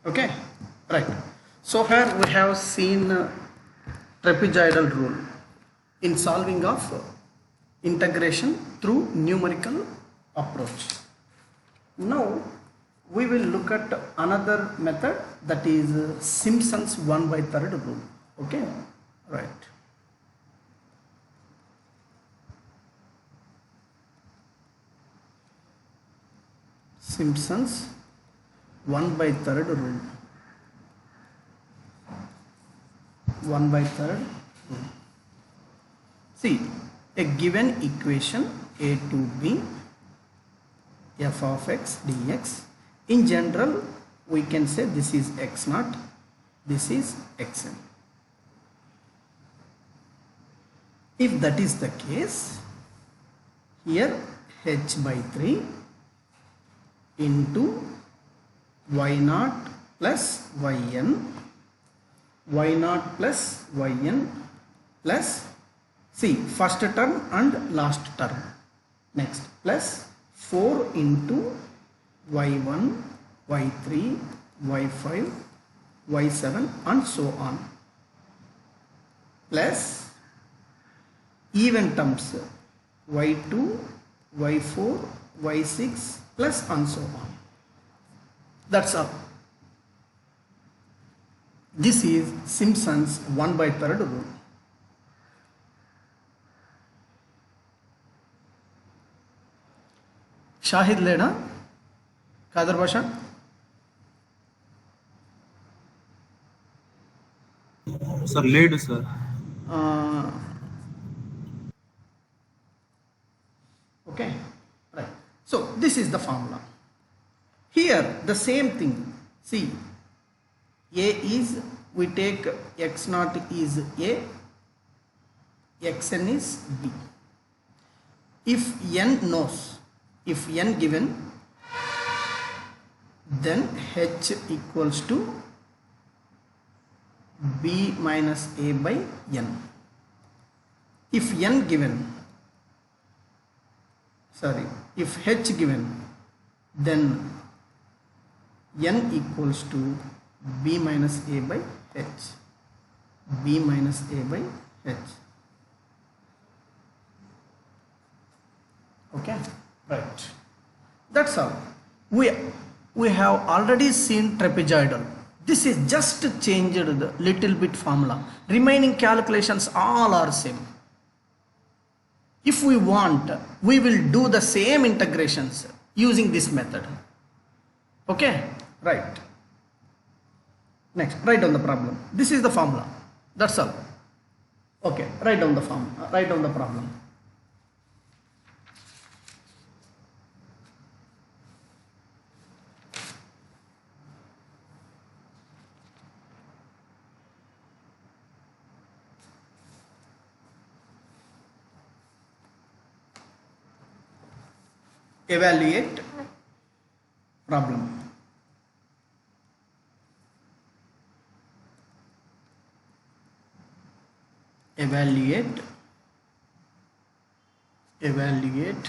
Okay, right. So here we have seen trapezoidal rule in solving of integration through numerical approach. Now we will look at another method, that is Simpson's 1/3 rule. Okay, right. Simpson's 1/3 rule. 1/3 rule. See, a given equation a to b f of x dx, in general we can say this is x naught, this is xn. If that is the case, here h by 3 into y naught plus yn, y naught plus yn plus, see, first term and last term, next plus 4 into y1, y3, y5, y7 and so on, plus even terms y2, y4, y6 plus and so on. That's all. This is Simpson's 1/3 rule. Shahid లేడా ఖాదర్ భాష? Sir లేడు sir. Okay, right. So this is the formula. Here the same thing. See, a is, we take x naught is a, xn is b. If n knows, if n given, then h equals to b minus a by n. If n given, sorry, if h given, then n equals to b minus a by h, b minus a by h. Okay, right. That's all. We have already seen trapezoidal. This is just changed the little bit formula. Remaining calculations all are same. If we want, we will do the same integrations using this method. Okay, right. Next, write down the problem. This is the formula. That's all. Okay, write down the formula. Write down the problem. Evaluate problem. Evaluate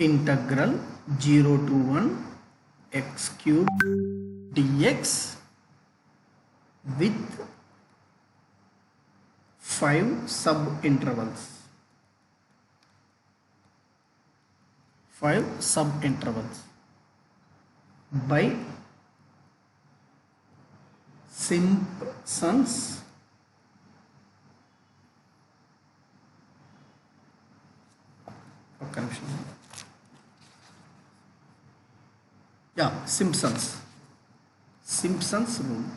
integral 0 to 1 x cube dx with 5 sub-intervals. 5 sub-intervals by Simpson's Simpson's rule.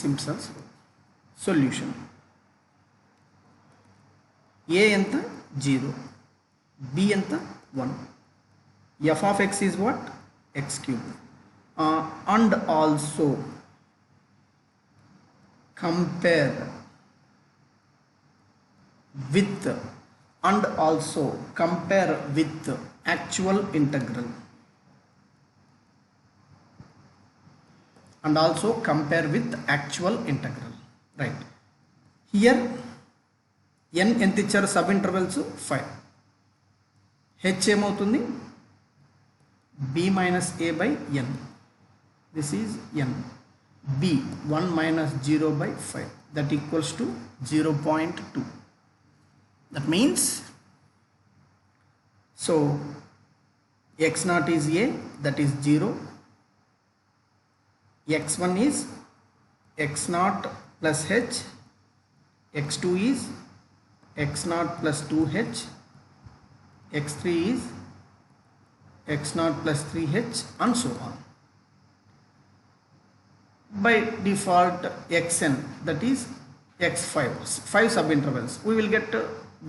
Simpson's rule. Solution. A enta 0, b enta 1, f of x is what? X cube. And also compare with actual integral, and also compare with actual integral. Right. Here n nth ఇచ్చారు, sub intervals 5. H ఏమవుతుంది b minus a by n. This is n. b 1 minus 0 by 5 that equals to 0.2. That means so x naught is a, that is 0. x1 is x naught plus h, x2 is x naught plus 2h, x3 is x naught plus 3h, and so on. By default xn, that is x5, 5 subintervals. We will get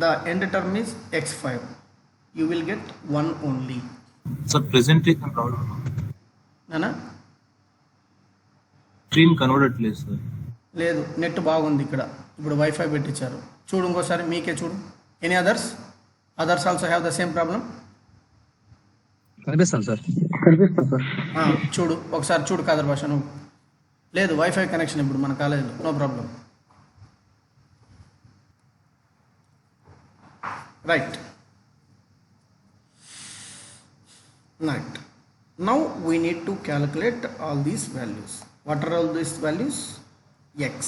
the end term is x5. You will get 1 only. Sir, presentation problem. నానా Screen కనబడట్లేదు sir. లేదు, net బాగుంది ఇక్కడ. ఇప్పుడు wifi పెట్టించారు. చూడు ఇంకోసారి, మీకే చూడు. Any others also have the same problem. కనిపిస్తాను సార్. చూడు ఒకసారి చూడు కాదర్ భాష. నువ్వు లేదు వైఫై కనెక్షన్ ఇప్పుడు మన కాలేజీలో. No problem. Right. Now we need to calculate all these values. What are all these values? X.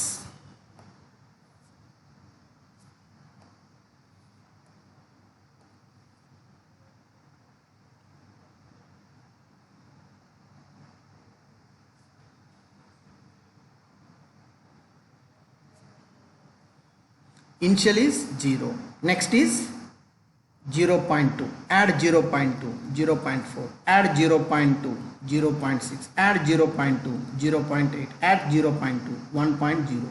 Initial is 0. Next is 0.2, add 0.2, 0.4, add 0.2, 0.6, add 0.2, 0.8, add 0.2, 1.0.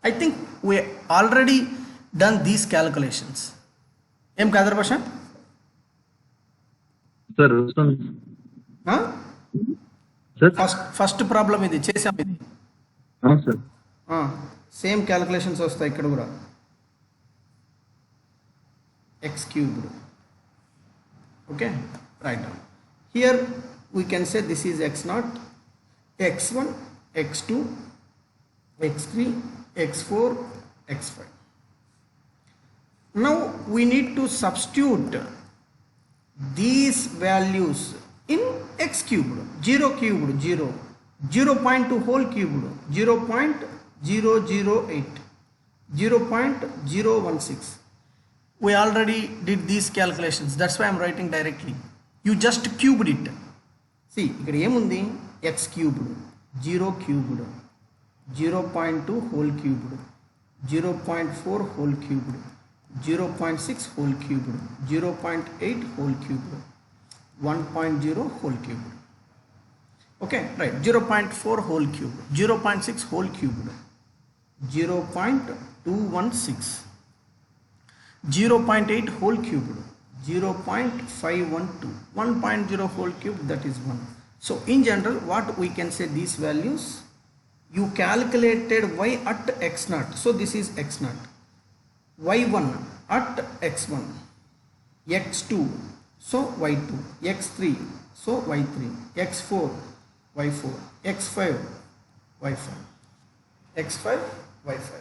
I think we already done these calculations. Em Kader Basha? Sir, Huh? sir. First problem ఇది చేసాం ఇది. Sir. Same calculations వస్తాయి ఇక్కడ కూడా. X cubed. Okay, right now here we can say this is x naught, x1, x2, x3, x4, x5. Now we need to substitute these values in x cubed. 0 cubed 0, 0.2 whole cubed 0.008, 0.016. We already did these calculations. That's why I'm writing directly. You just cubed it. See, ikkada emundi x cubed, 0 cubed, 0.2 whole cubed, 0.4 whole cubed, 0.6 whole cubed, 0.8 whole cubed, 1.0 whole cubed. Okay, right. 0.4 whole cubed, 0.6 whole cubed, 0.216. 0.8 whole cubed, 0.512, 1.0 whole cubed, that is 1. So in general what we can say, these values you calculated y at x naught, so this is x naught, y1 at x1, x2 so y2, x3 so y3, x4 y4, x5 y5, x5 y5.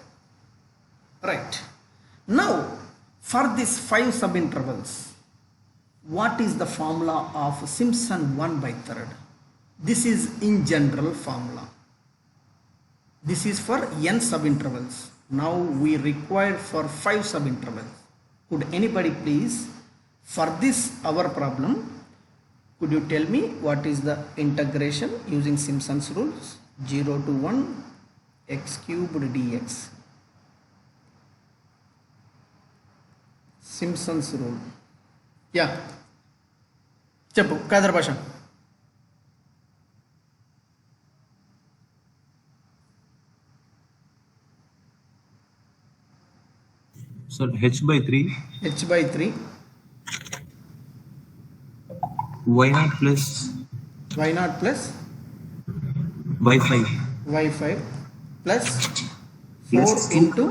Right. Now for these 5 subintervals, what is the formula of Simpson 1/3? This is in general formula. This is for n subintervals. Now we require for 5 subintervals. Could anybody please, for this our problem, could you tell me what is the integration using Simpson's rules? 0 to 1 x cubed dx. Simpson's rule. Yeah. చెప్పు కాదర్ భాష. Sir, h/3. h/3. y0 plus y0 plus y5. y5 plus 4 Plus into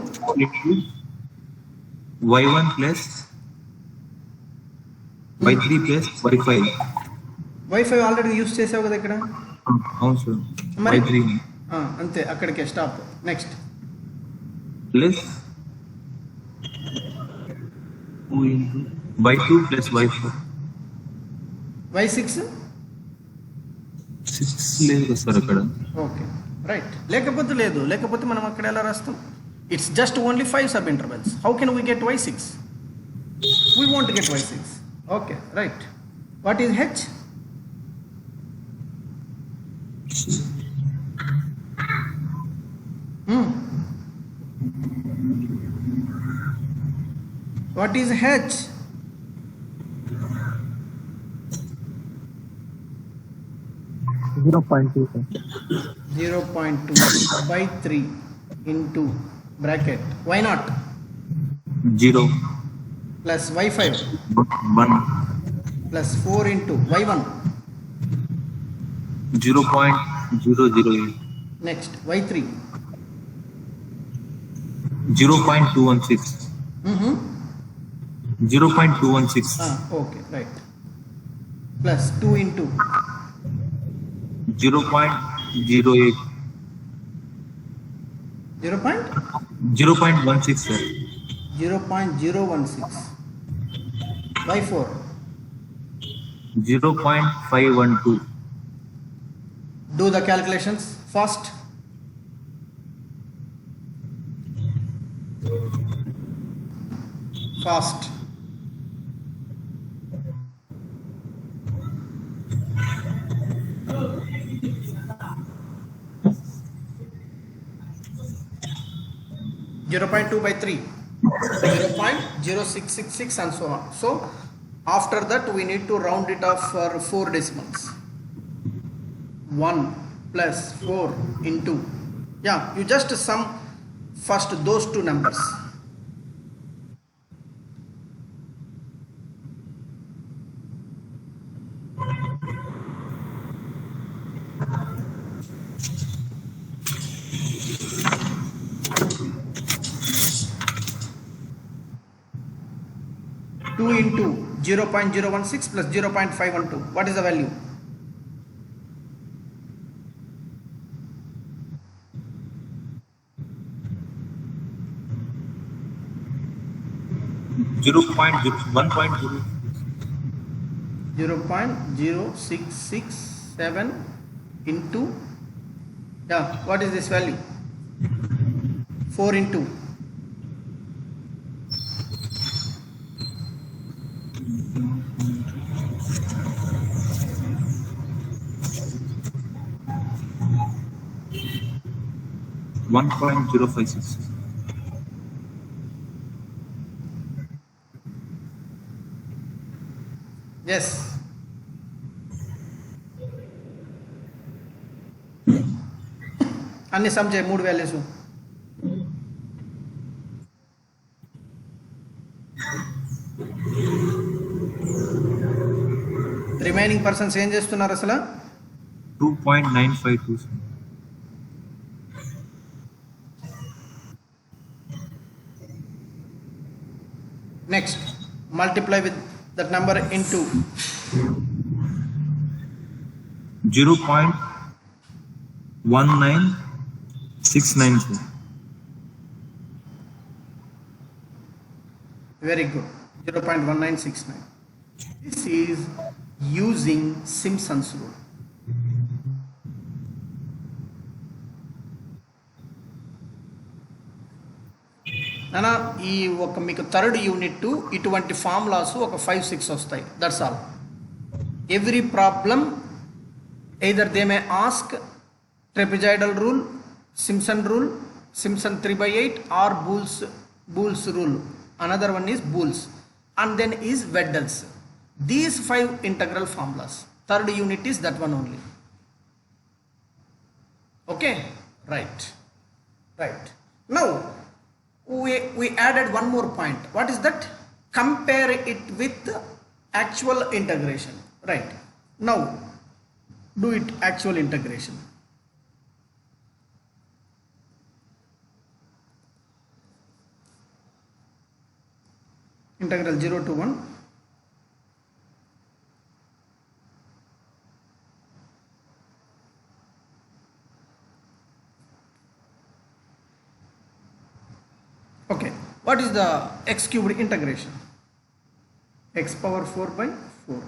y1 plus y3 plus y5. y5 already use చేసావు కదా ఇక్కడ. అవును sir. మరి y3 అంతే, అక్కడికే stop. Next plus 2 into y2 plus y4. y6 6 లేదు సార్ అక్కడ. Okay right, లేకపోతే మనం అక్కడ ఎలా రాస్తాం? It's just only 5 sub intervals. How can we get y6? We want get y6. Okay right. What is h? What is h? Zero point two. 0.2 by 3 into bracket. Why not? 0 Plus y5 1 plus 4 into y1. 0.008. Next y3. 0.216. 0.216. Okay, right. Plus 2 into 0.08. 0.16 sir. 0.016. y4. 0.512. Do the calculations fast. Fast. Zero point 2 by 3, 0.0666 and so on. So after that we need to round it off for 4 decimals. 1 plus 4 into, yeah, you just sum first those two numbers. Two into 0.016 plus 0.512. What is the value? 1.0. 0.0667 into, yeah, what is this value? 4 into 1.056. yes. అన్ని some చేయి, 3 values. Remaining persons ఏం చేస్తున్నారు అసలు? 2.952 sir. Next, multiply with that number into 0.1969 sir. very good, 0.1969. This is using Simpson's rule. నానా ఈ ఒక మీకు third unit ఇటువంటి ఫార్ములాస్ ఒక 5-6 వస్తాయి. That's all. Every problem either they may ask trapezoidal rule, Simpson rule, Simpson 3/8 or Boole's rule. Another one is Boole's and then is Weddle's. These 5 integral formulas. Third unit is that one only. Okay, right. Now we added one more point. What is that? Compare it with actual integration. Right, now do it actual integration. Integral 0 to 1 okay. What is the x cubed integration? x power 4 by 4.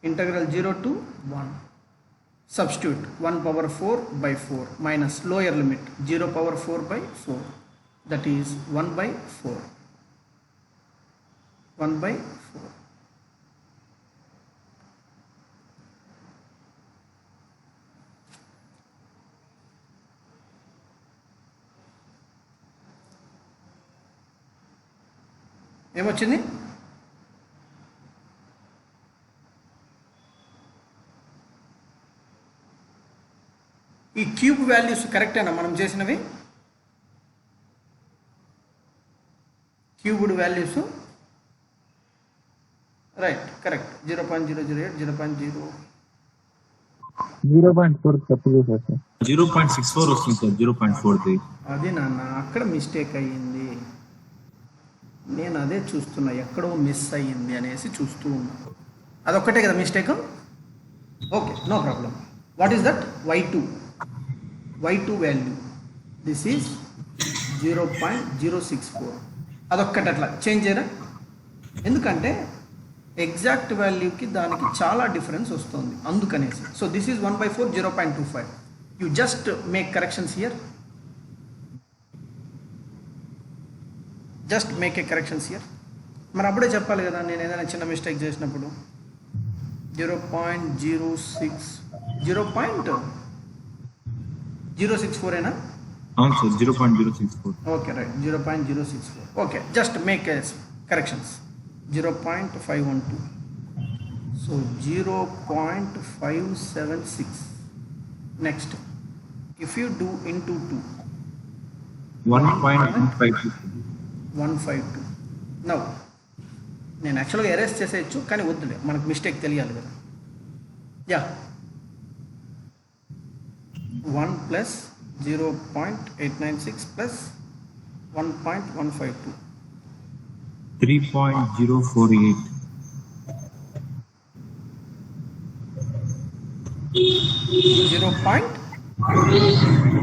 Integral 0 to 1. Substitute 1 power 4 by 4 minus lower limit 0 power 4 by 4. That is 1 by 4. 1 by 4. ఏమొచ్చింది? ఈ cube values కరెక్టేనా మనం చేసినవి? Cubed values right, correct. 0.008, 0.0. 0.4 తప్పు చేశారు sir. 0.64 వస్తుంది sir. 0.43. అది నాన్న అక్కడ మిస్టేక్ అయ్యింది. నేను అదే చూస్తున్నా, ఎక్కడో మిస్ అయ్యింది అనేసి చూస్తూ ఉన్నా. అదొక్కటే కదా mistake? Okay, no problem. What is that? y2 value this is 0.064. అదొక్కటి అట్లా చేంజ్ చేయరా, ఎందుకంటే ఎగ్జాక్ట్ వాల్యూకి దానికి చాలా డిఫరెన్స్ వస్తుంది అందుకనేసి. So this is 1/4, 0.25. You just make corrections here. Just make a corrections here. మరి అప్పుడే చెప్పాలి కదా నేను ఏదైనా చిన్న మిస్టేక్ చేసినప్పుడు. 0.064 ఏనా? అవును sir, 0.064. Okay right, 0.064. Okay, just make corrections. 0.512. So 0.576. Next if you do into 2, 1.152. 152. Now నేను యాక్చువల్గా ఎరేస్ చేసేయచ్చు, కానీ వద్దులే, మనకు మిస్టేక్ తెలియాలి కదా. Yeah, 1 plus 0.896 plus 1.152. 3.048.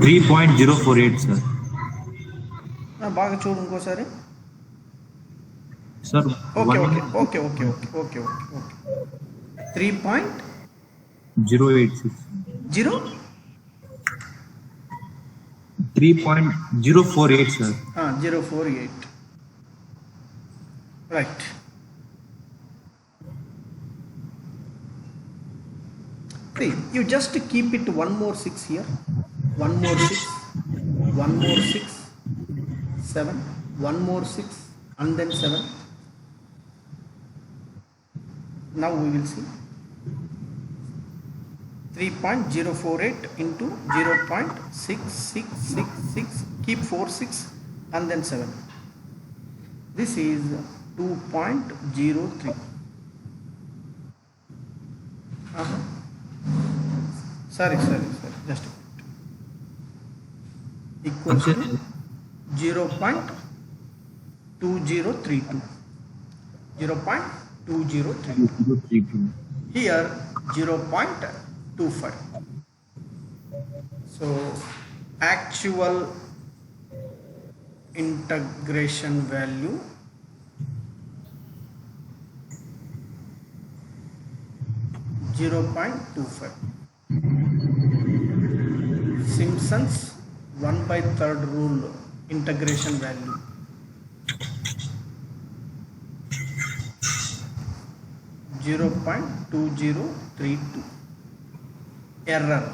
3.048 సార్. బాగా చూడు ఇంకోసారి. Sir okay okay okay okay okay okay okay okay 0.086. 3.048 sir. 048. Right. You just keep it one more 6 here, one more 6, 7, one more 6, and then 7. Now we will see 3.048 into 0.6666, keep 4 6 and then 7. This is 2.03. Sorry, just a minute. Equals to 0.2032. 0.2032. Here 0.25. So actual integration value (0.25). Simpson's 1/3 rule integration value. (0.2032). Error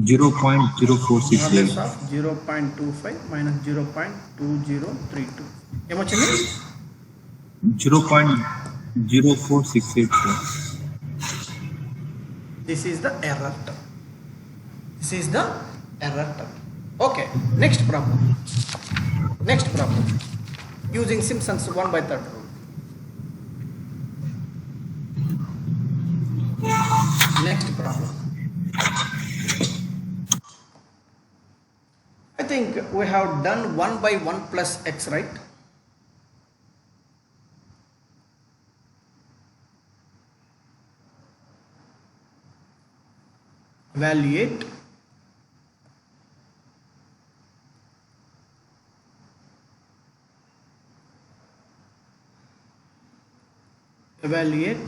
0.0468. modulus of 0.25 minus 0.2032. ఏమొచ్చింది? 0.0468 sir. This is the error term. Okay, next problem. Using Simpson's 1/3 rule. Next problem. I think we have done 1/1 plus x, right? Evaluate evaluate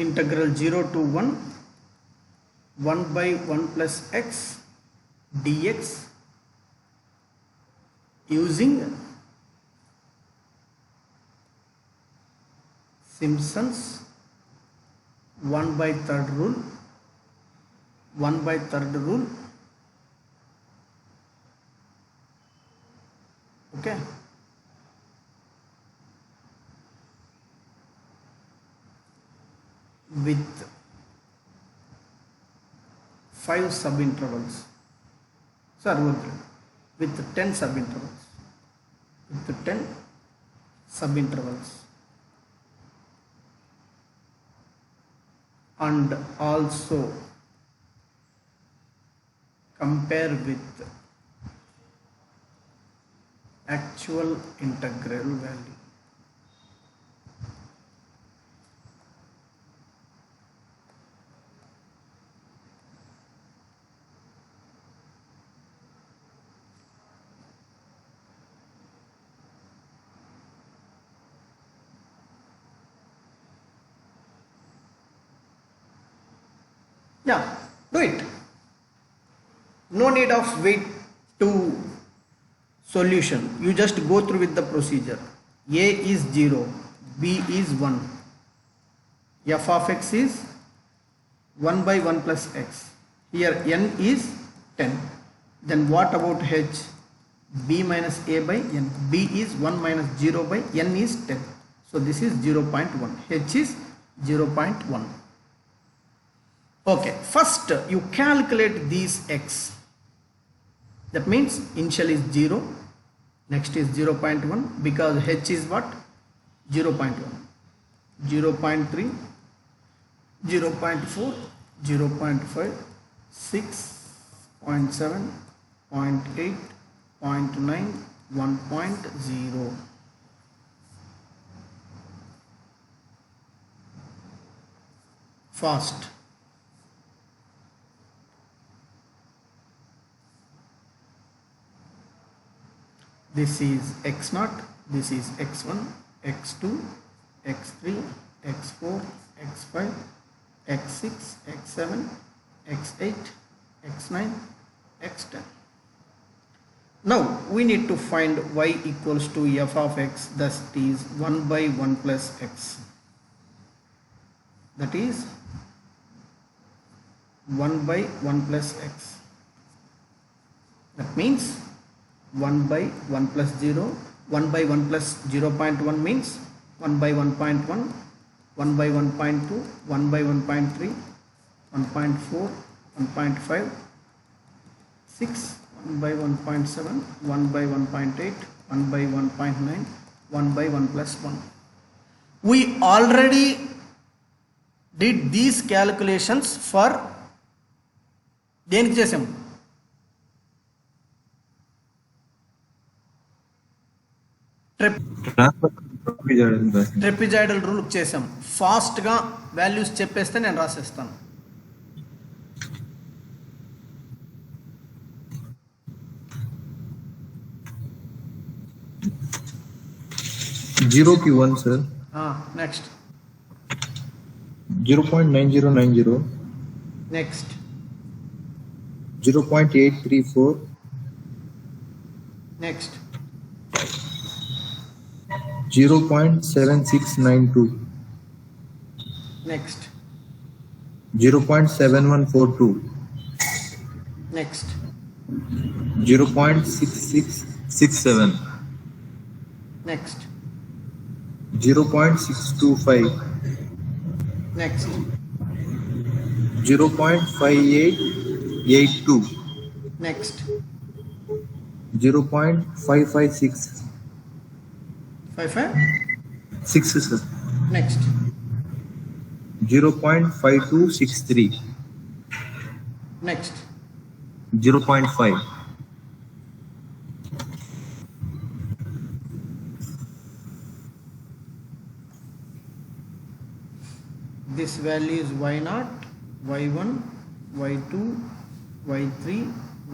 integral 0 to 1 1 by 1 plus x dx using Simpson's 1 by third rule. 1 by third rule. Okay. With 5 subintervals. Sorry, with 10 subintervals. With 10 subintervals. And also compare with actual integral value. Yeah, do it. No need of wait to solution. You just go through with the procedure. A is 0, B is 1, f of x is 1 by 1 plus x. Here n is 10. Then what about h? B minus a by n. B is 1 minus 0 by n is 10. So this is 0.1. H is 0.1. Okay, first you calculate these x. That means initial is 0, next is 0.1 because h is what? 0.1, 0.3, 0.4, 0.5, 6, 0.7, 0.8, 0.9, 1.0. Fast. This is x0, this is x1, x2, x3, x4, x5, x6, x7, x8, x9, x10. Now we need to find y equals to f of x, that is 1 by 1 plus x. That is 1 by 1 plus x. That means 1 by 1 plus 0, 1 by 1 plus 0.1 means 1 by 1.1, 1 by 1.2, 1 by 1.3, 1.4, 1.5, 6, 1 by 1.7, 1 by 1.8, 1 by 1.9, 1 by 1 plus 1. We already did these calculations for దేనికి చేసాం trapezoidal rule చేసాం. ఫాస్ట్గా values చెప్పేస్తే నేను రాసేస్తాను. Zero की 1 sir. Next 0.9090. Next 0.834. Next 0.7692. Next 0.7142. Next 0.6667. Next 0.625. Next 0.5882. Next 0.556. 55. 6 sir. Next 0.5263. Next 0.5. this value is y0, y1, y2, y3,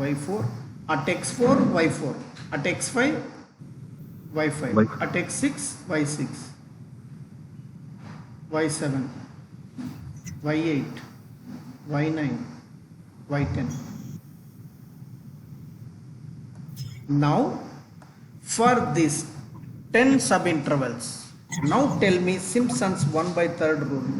y4, at x4 y4, at x5 y5, Y. at x6 y6. y7, y8, y9, y10. Now for these 10 subintervals, now tell me Simpson's 1/3 rule.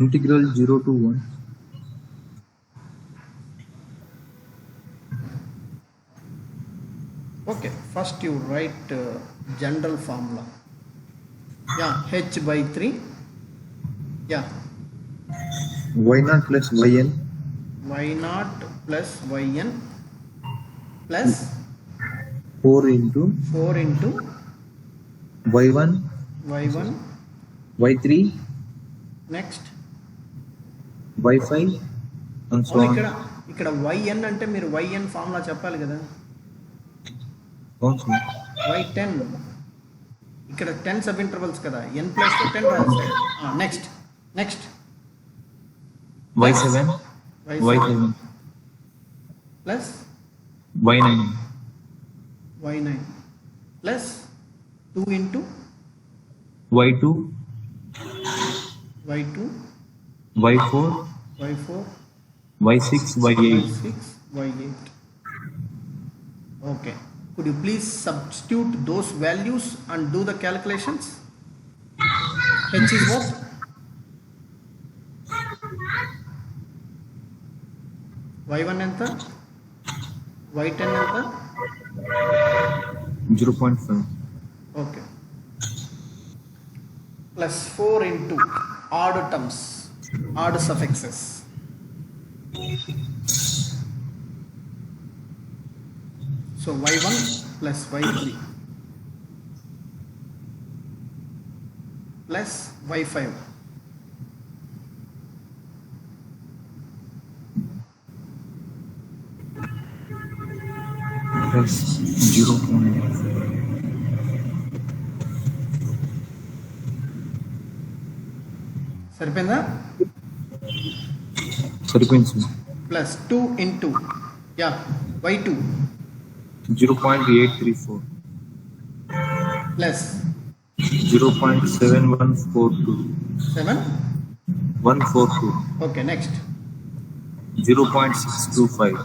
Integral 0 to 1. Okay, first you write general formula. Yeah, h by 3. Yeah, Y0 plus yn y0 plus yn plus 4 into 4 into y1, y1. y3, next y5 and so on. ఇక్కడ ఇక్కడ yn అంటే మీరు yn formula చెప్పాలి కదా. Also, y10 ఇక్కడ 10 sub intervals కదా, n plus 10 రాస్తాయి. Next y7, y7 plus y9, y9 plus 2 into y2, y2, y4, y4, y6, y8. y6, y8. Okay, could you please substitute those values and do the calculations? H is what? y1 ఎంత, y10 ఎంత? 0.5. Okay, plus 4 into odd terms, odd suffixes. So y1 plus y3 plus y5 Plus 0. సరిపోయిందా? సరిపోయింది sir. Plus 2 into y2 0.834 plus 0.7142 7. 142 Okay, next 0.625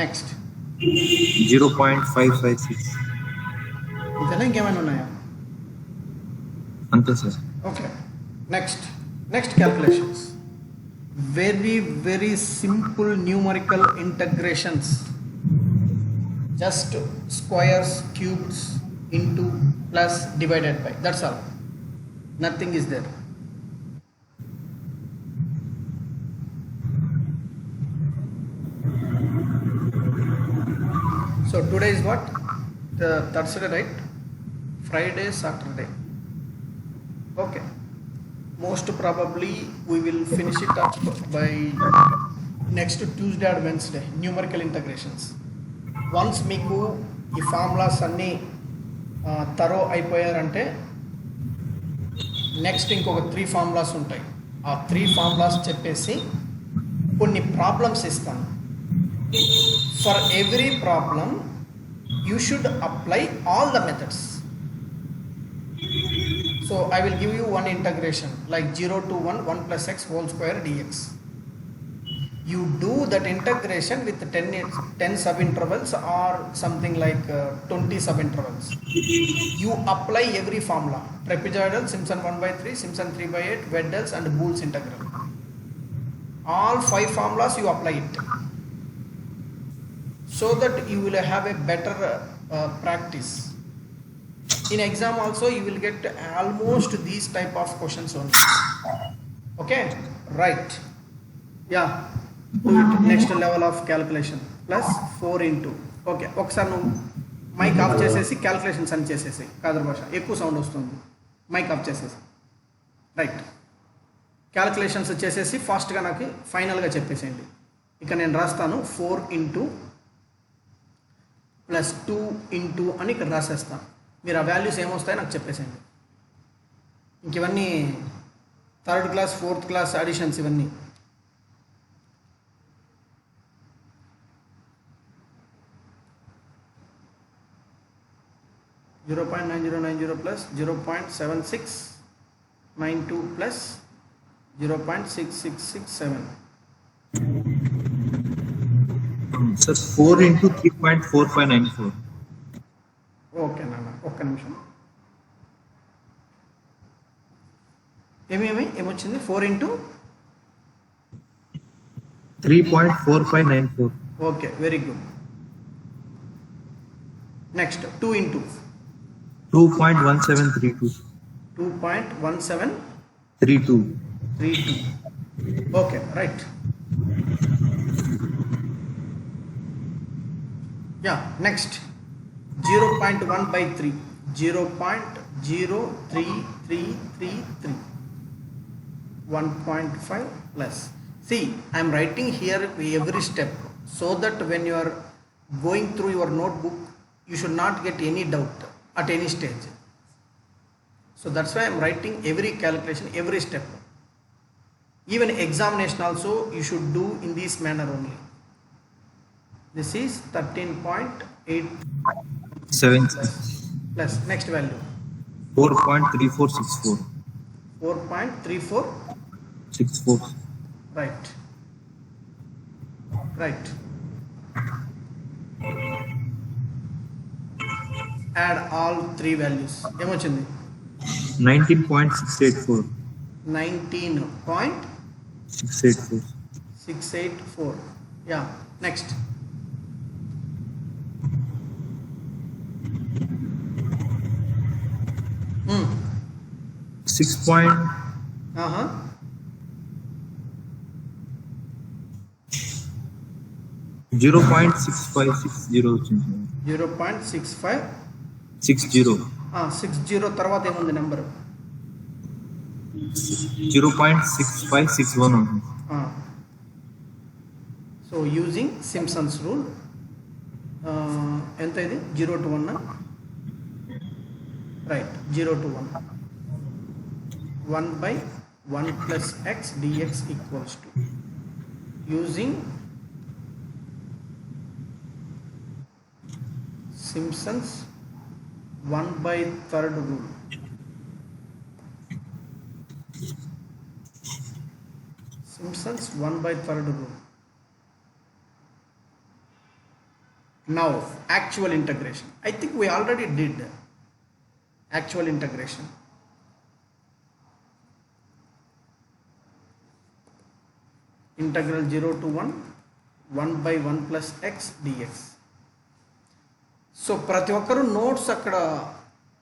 next 0.556 ఇంతేనా, ఇంకేమైనా ఉన్నాయా? అంతే sir. Okay, next calculations. Very simple numerical integrations. Just squares, cubes, into, plus, divided by. That's all. Nothing is there. So today is what? The Thursday, right? Friday, Saturday. Okay. Most probably we will finish it up by next Tuesday or Wednesday. Numerical integrations. Once మీకు ఈ formulas అన్నీ తరో అయిపోయారంటే next ఇంకొక 3 formulas ఉంటాయి. ఆ 3 formulas చెప్పేసి కొన్ని problems ఇస్తాను. For every problem you should apply all the methods. So I will give you one integration like 0 to 1 1 plus x whole square dx. You do that integration with 10 subintervals or something like 20 subintervals. You apply every formula: trapezoidal, Simpson 1/3, Simpson 3/8, Weddell's and Boole's integral. All 5 formulas you apply it, so that you will have a better practice. In exam also you will get almost these type of questions only. Okay, right? Yeah, do it. Next level of calculation plus 4 into. Okay, ఒకసారి నువ్వు mic off చేసేసి calculations అని చేసేసి. కాదర్ భాష ఎక్కువ sound వస్తుంది, mic off చేసేసి. Right, calculations చేసేసి ఫాస్ట్గా నాకు ఫైనల్గా చెప్పేసేయండి. ఇక నేను రాస్తాను 4 into plus 2 into అని ఇక్కడ రాసేస్తాను. మీరు ఆ వాల్యూస్ ఏమొస్తాయో నాకు చెప్పేసేయండి. ఇంక ఇవన్నీ 3rd class 4th class additions ఇవన్నీ. 0.9090 plus 0.7692 plus 0.6667. Sir, 4 into 3.4594. Okay నాన్న ఒక్క నిమిషం. ఏమొచ్చింది? 4 into 3.4594. Okay, very good. Next 2 into 2.1732. 2.1732. 32. Okay, right. Yeah, next 0.1 by 3, 0.03333, 1.5 plus. See, I am writing here every step so that when you are going through your notebook, you should not get any doubt at any stage. So that's why I am writing every calculation, every step. Even examination also you should do in this manner only. This is 13.8 plus next value 4.3464. 4.3464. Right. Add all three values. ఏమొచ్చింది? 19.684. 19.684. Yeah, next. 6. 0.6560 వచ్చింది. 0.6560 తర్వాత ఏముంది number? 0.6561 ఉంది. So using Simpson's rule ఎంత ఇది? 0 to 1. Right, 0 to 1. 1 by 1 plus x dx equals to, using Simpson's 1/3 rule. Simpson's 1/3 rule. Now actual integration. I think we already did actual integration. Integral 0 to 1, 1 by 1 plus x dx. So ప్రతి ఒక్కరూ notes అక్కడ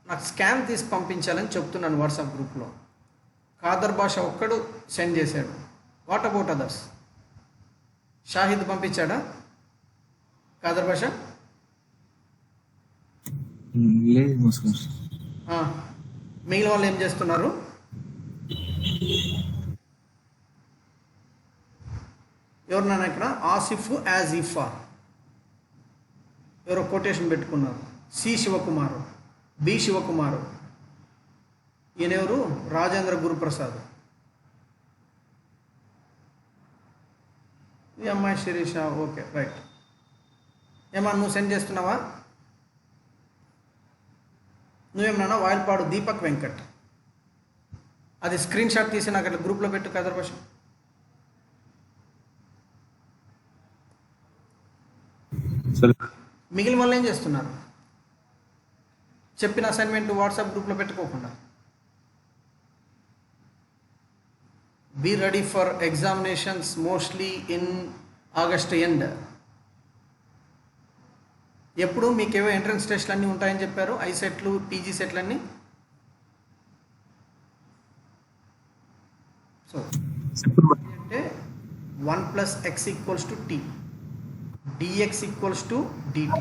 నాకు scan తీసి పంపించాలని చెప్తున్నాను WhatsApp గ్రూప్లో. ఖాదర్ భాష ఒక్కడు సెండ్ చేశాడు. What about others? షాహిద్ పంపించాడా ఖాదర్ భాష? లేదు ముస్లిం. మిగిలిన వాళ్ళు ఏం చేస్తున్నారు? ఎవరినైనా ఇక్కడ ఆసిఫ్ యాజ్ ఇఫా ఎవరో కొటేషన్ పెట్టుకున్నారు. సి శివకుమారు, బి శివకుమారు, ఈయనెవరు? రాజేంద్ర గురుప్రసాద్. ఈ అమ్మాయి శిరీష. Okay, right. ఏమన్నా నువ్వు సెండ్ చేస్తున్నావా? నువ్వేమన్నా వాయిల్పాడు దీపక్ వెంకట్, అది స్క్రీన్ షాట్ తీసి నాకు అట్లా గ్రూప్లో పెట్టు ఖాదర్ భాష. మిగిలిన వాళ్ళు ఏం చేస్తున్నారు? చెప్పిన అసైన్మెంట్ వాట్సాప్ గ్రూప్లో పెట్టుకోకుండా. Be ready for examinations mostly in August end. ఎప్పుడు మీకేవో ఎంట్రన్స్ టెస్ట్లు అన్నీ ఉంటాయని చెప్పారు, ఐసెట్లు, పీజీ సెట్లు అన్నీ. సో అంటే 1 plus x equals to t, dx equals to dt.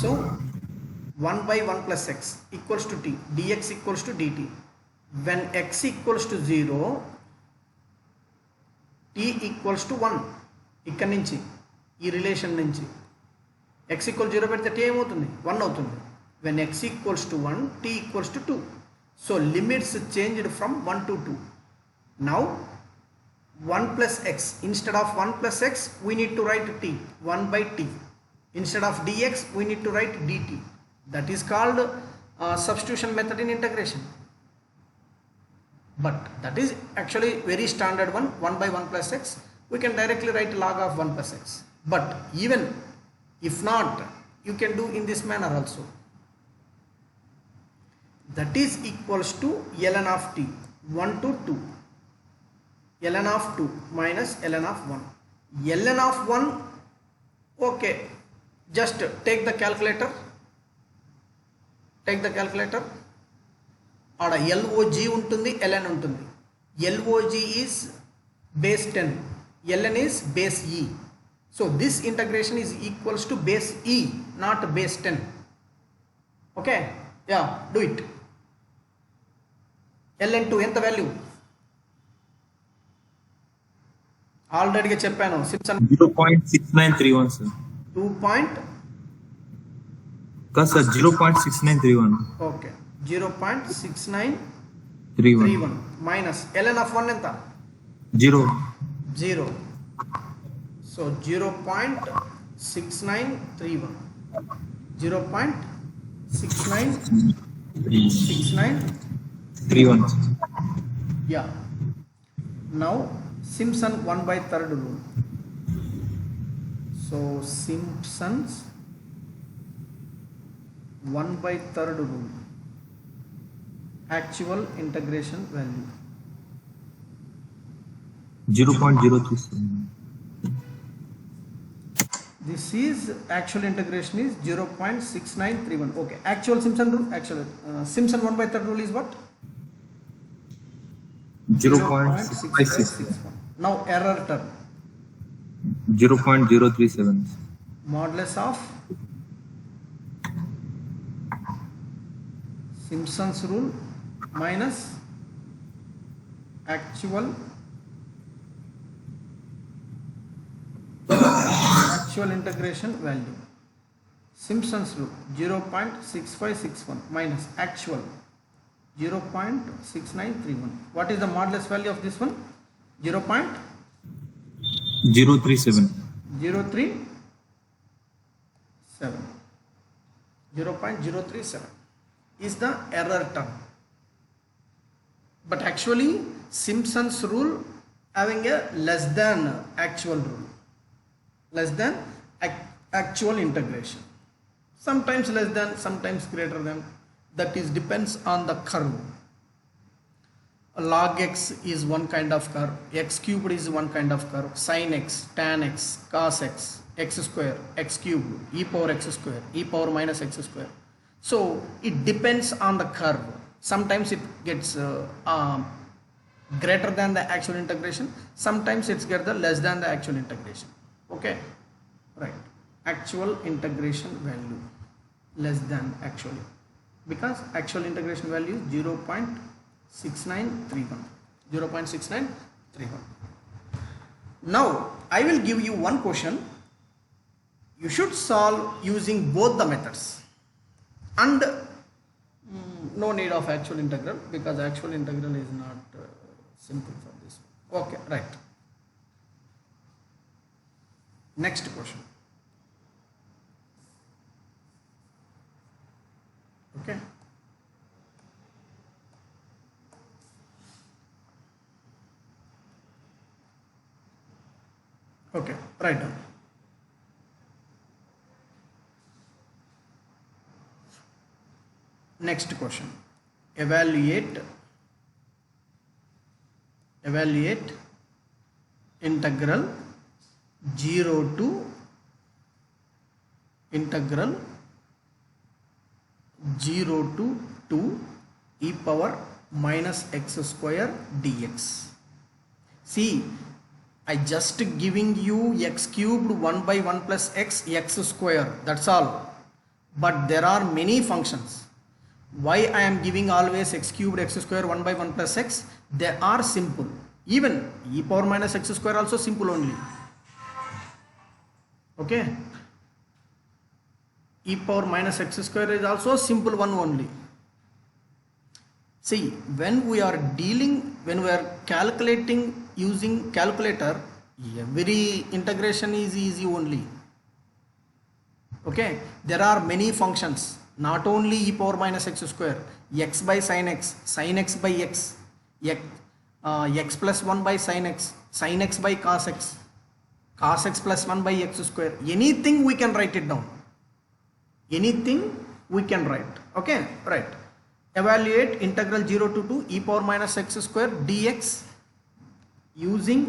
So 1 by 1 plus x equals to t, dx equals to dt. When x equals to 0, t equals to 1. ఇక్కడ నుంచి ఈ రిలేషన్ నుంచి x equals 0 పెడితే t ఏమవుతుంది? 1 అవుతుంది. When x equals to 1, t equals to 2. So limits changed from 1 to 2. Now 1 plus x, instead of 1 plus x we need to write t, 1 by t. Instead of dx we need to write dt. That is called substitution method in integration. But that is actually very standard one, 1 by 1 plus x. We can directly write log of 1 plus x. But even if not, you can do in this manner also. That is equals to ln of t, 1 to 2. ln of 2 minus ln of 1. ln of 1, okay, just take the calculator. Take the calculator. ఆడ LOG ఉంటుంది, ln ఉంటుంది. LOG is base 10, ln is base e. So this integration is equals to base e, not base 10. Okay, yeah, do it. ln 2 ఎంత value? ఆల్రెడీగా చెప్పాను, Simpson 0.6931 sir. 2 point కాదు sir 0.6931. Okay 0.6931 minus ln of 1 ఎంత? 0. 0. So 0.6931. 0.6931. Yeah. Now Simpson 1/3 rule. So Simpson's 1/3 rule. Actual integration value 0.037. This is actual integration is 0.6931. Okay, actual Simpson rule, Simpson 1/3 rule is what? 0.6561. Now error term, 0.037. modulus of Simpson's rule minus actual integration value. Simpson's rule 0.6561 minus actual 0.6931. What is the modulus value of this one? 0.037. 0.037 is the error term. But actually Simpson's rule having a less than actual rule, less than actual integration, sometimes less than, sometimes greater than. That is depends on the curve. Log x is one kind of curve, x cubed is one kind of curve, sin x, tan x, cos x, x square, x cubed, e power x square, e power minus x square. So it depends on the curve. Sometimes it gets greater than the actual integration, sometimes it's get the less than the actual integration. Okay, right, actual integration value less than actually, because actual integration value is 0.6931. 0.6931. Now I will give you one question. You should solve using both the methods, and no need of actual integral, because actual integral is not simple for this. Okay, right. Next question. Okay. Okay, write down. Next question. Evaluate integral 0 to integral 0 to 2 e power minus x square dx. See, I just giving you x cubed 1 by 1 plus x square, that's all. But there are many functions. Why I am giving always x cubed x square 1 by 1 plus x? They are simple. Even e power minus x square also simple only. Okay, e power minus x square is also a simple one only. See, when we are calculating using calculator, every integration is easy only. Okay, there are many functions. not only e power minus x square, x by sin x by x plus 1 by sin x by cos x plus 1 by x square. Anything we can write it down. Anything we can write. Okay, right. Evaluate integral 0 to 2 e power minus x square dx using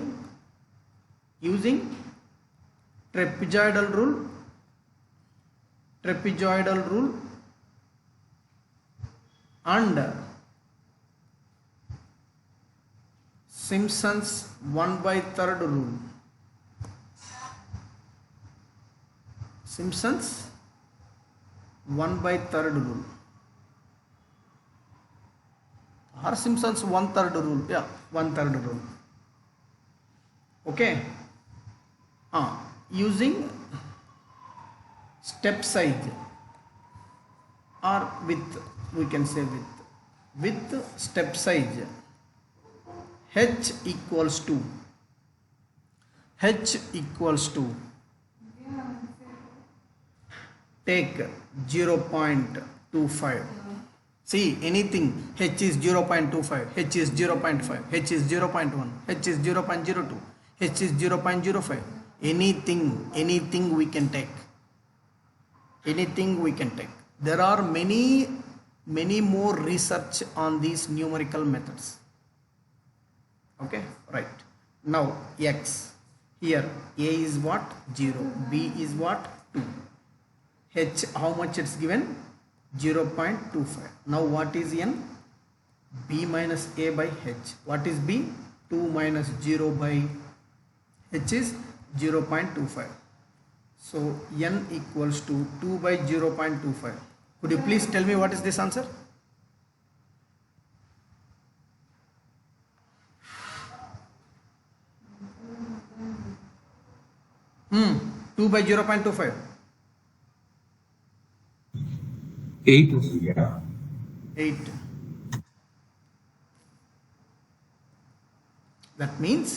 trapezoidal rule and Simpson's 1/3 rule. Simpson's 1/3 rule or Simpson's 1/3 rule. Yeah, 1/3 rule. Okay. Using step size or with, we can say with step size, h equals to take 0.25. see, anything h is 0.25, h is 0.5, h is 0.1, h is 0.02, h is 0.05. anything we can take. There are many more research on these numerical methods. Okay, right. Now x, here a is what? 0, b is what? 2, h how much it's given? 0.25. now what is n? b minus a by h. what is b? 2 minus 0 by h is 0.25. so n equals to 2 by 0.25. could you please tell me what is this answer? 2 by 0.25. 8. 8. That means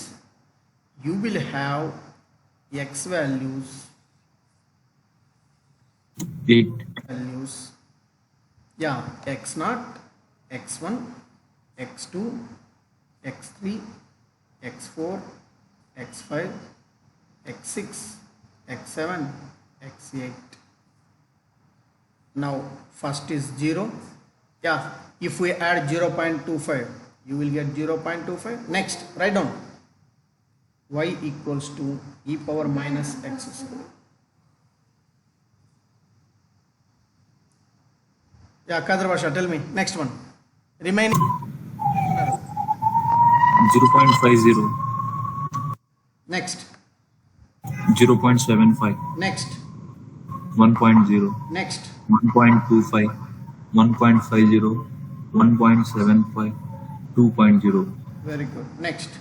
you will have x values 8. Yeah, x0, x1, x2, x3, x4, x5, x6, x7, x8. now first is 0. yeah, if we add 0.25 you will get 0.25. next, write down y equals to e power minus x square. yeah, Kadra Basha, tell me next one. Remaining 0.50. next 0.75. next 1.0. next 1.25. 1.50. 1.75. 2.0. very good. next,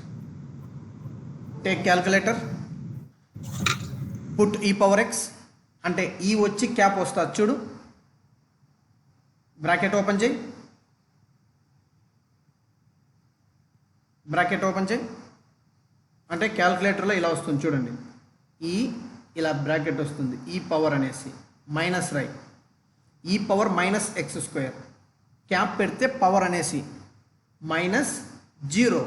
take calculator, put e power x అంటే ఈ వచ్చి cap వస్తుంది చూడు, bracket open చేయి, అంటే క్యాల్కులేటర్లో ఇలా వస్తుంది చూడండి, ఈ ఇలా బ్రాకెట్ వస్తుంది, ఈ పవర్ అనేసి మైనస్ రై, ఈ power minus X square, cap పెడితే పవర్ అనేసి మైనస్ 0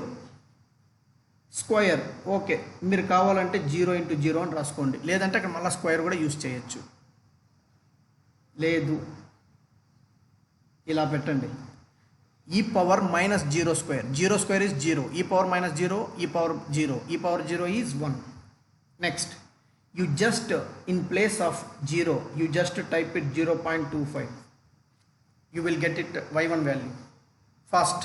స్క్వేర్. ఓకే, మీరు కావాలంటే 0 × 0 అని రాసుకోండి, లేదంటే అక్కడ మళ్ళీ స్క్వేర్ కూడా యూజ్ చేయొచ్చు. లేదు ఇలా పెట్టండి, ఈ power minus 0 square, 0 square is 0, ఈ పవర్ మైనస్ 0, ఈ పవర్ 0, ఈ power 0 is 1. Next, you just in place of 0 you just type it 0.25. you will get it y1 value fast.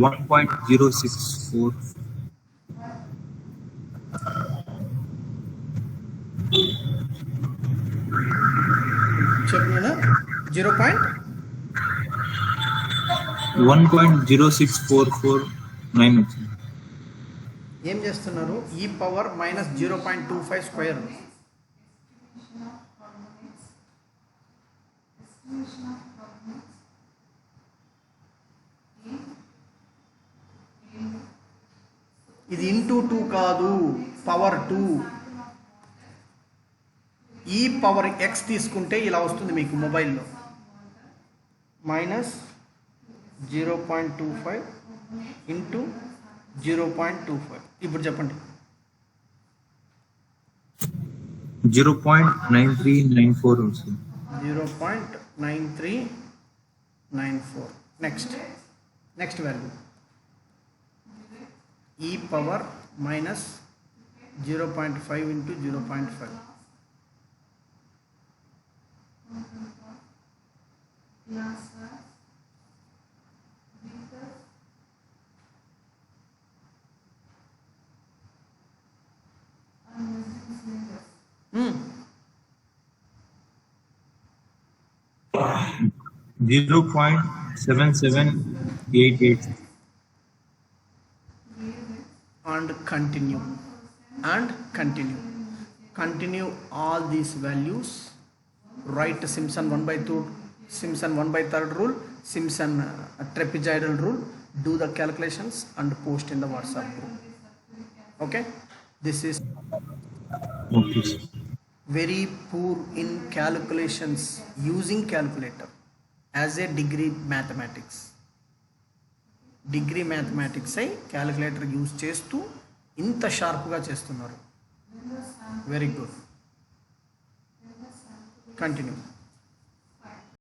$1.064. చెప్పినా 1.06449 వచ్చింది. ఏం చేస్తున్నారు, ఈ పవర్ మైనస్ 0.25 స్క్వేర్ ఇది ఇంటూ 2 కాదు, పవర్ 2. ఈ పవర్ ఎక్స్ తీసుకుంటే ఇలా వస్తుంది మీకు మొబైల్లో, -0.25 ఇంటూ 0.25. ఇప్పుడు చెప్పండి. 0.9394 వస్తుంది. 0.9394. నెక్స్ట్ వాల్యూ ఈ power -0.5 into 0.5. Hmm. 0.7788. And continue all these values. Write Simpson 1/2, Simpson 1/3 rule, Simpson trapezoidal rule. Do the calculations and post in the WhatsApp group. Okay, this is Okay. very poor in calculations using calculator as a degree mathematics. Degree mathematics అయి calculator use చేస్తూ ఇంత షార్ప్గా చేస్తున్నారు. Very good. Continue.